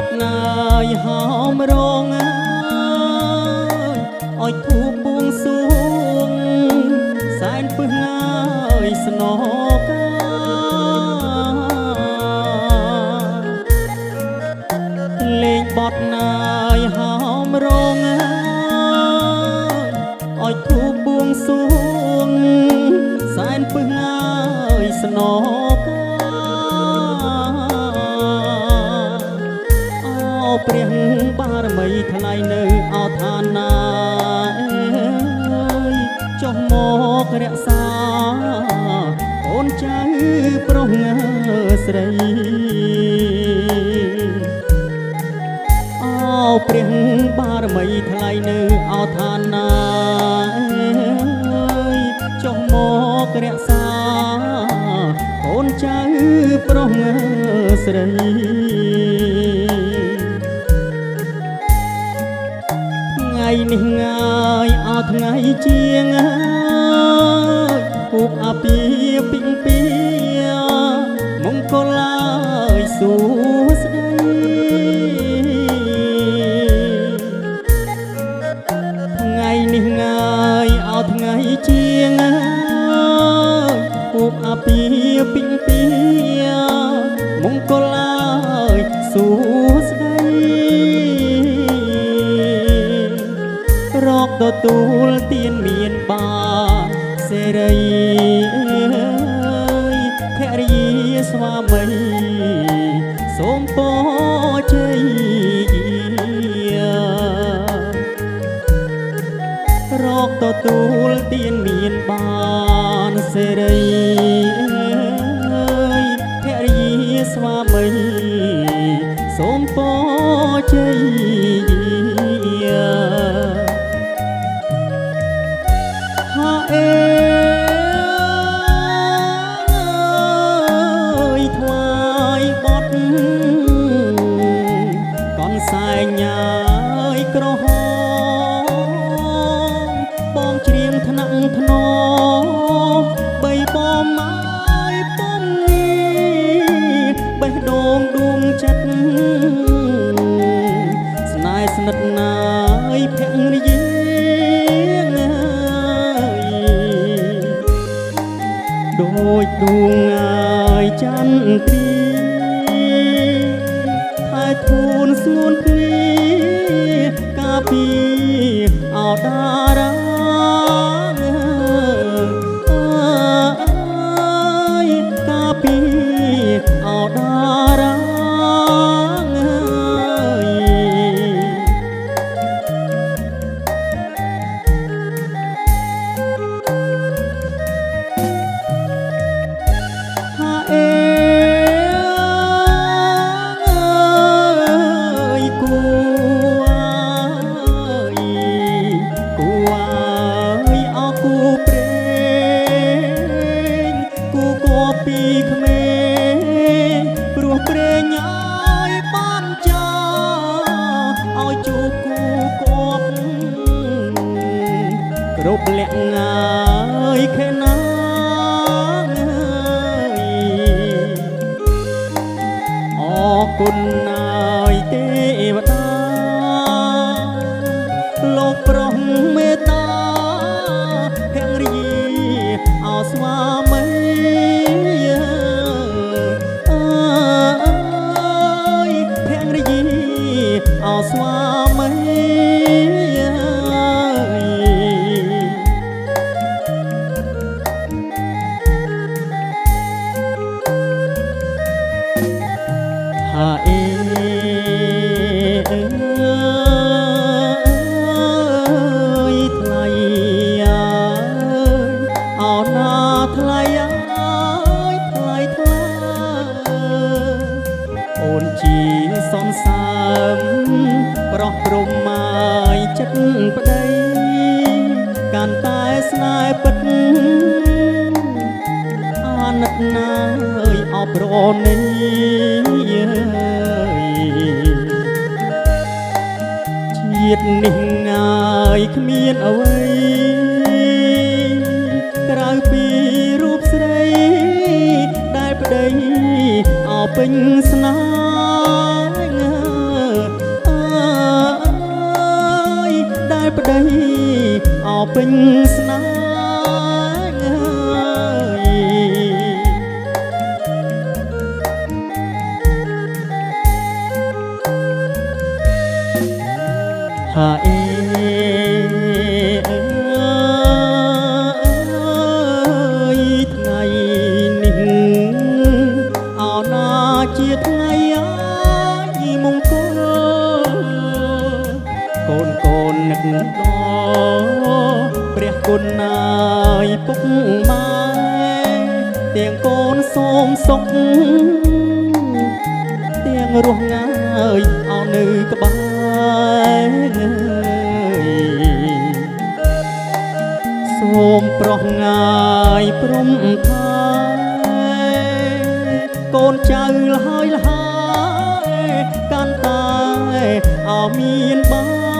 ត់ណាយហោមរងឲ្យធូបបួងសួងសែនពឹសងាយស្នកាលេងបត់ណាយហោមរងឲ្យធូបបួងសួងសែនពឹសងាយស្នកាព្រះបារមីថ្លៃនៅអឋានណាចុះមករក្សាអូនចៅប្រុសស្រីព្រះបារមីថ្លៃនៅអឋានណាចុះមករក្សាអូនចៅប្រុសស្រីថ្ងៃនេះងាយអត់ថ្ងៃជាងគូបអាពីពីងពីមង្គលឡើយសួស្ដីថ្ងៃនេះងាយអត់ថ្ងៃជាងគូបអាពីពីងពីមង្គលឡើយសួស្ដីរកទទួលទានមានបានសេរីភរិយាស្វាមីសូមពរជ័យរកទទួលទានមានបានសេរីភរិយាស្វាមីសូមពរជ័យថ្វាយបត់កនសែងញ៉ាយក្រហមបងច្រៀងថ្នាក់ថ្នមបីបំហើយបំនេះបេះដូងដួងចិត្តស្នេហ៍ស្និទ្ធណាយភរិយាដូចដួងងាយចន្ទ្រីថែធូនស្ងួនគ្នាកាពីអោតារាកាពីអោតារាពីក្មេងព្រោះព្រេងឲ្យបានចាឲ្យជួបគូគប់គ្រប់លក្ខងាយខេណាអរគុណណាយទេវតាលោកប្រុសមេត្តាភរិយាអោស្វាមីអោស្វាមីហាអេថ្លៃអោណាថ្លៃថ្លៃថ្លៃអូនជាសនសាមប្រោះព្រំម៉ាយចិត្តប្តីកាន់តែស្នេហ៍ពិតអាណិតណាយអបរនេះជាតិនេះងាយគ្មានអ្វីក្រៅពីរូបស្រីដែលប្តីអោពេញស្នេហ៍ ដីអោពេញស្នេហ៍ហាអេអើយថ្ងៃនេះអោណាជាថ្ងៃអាយមង្គលកូនកូននឹកដល់ព្រះគុណណាយពុកម៉ែទាំងកូនសូមសុខទាំងរស់ងាយអោនៅក្បែរសូមប្រោះងាយព្រំថែកូនចៅលហើយកាន់តែអោមានបាន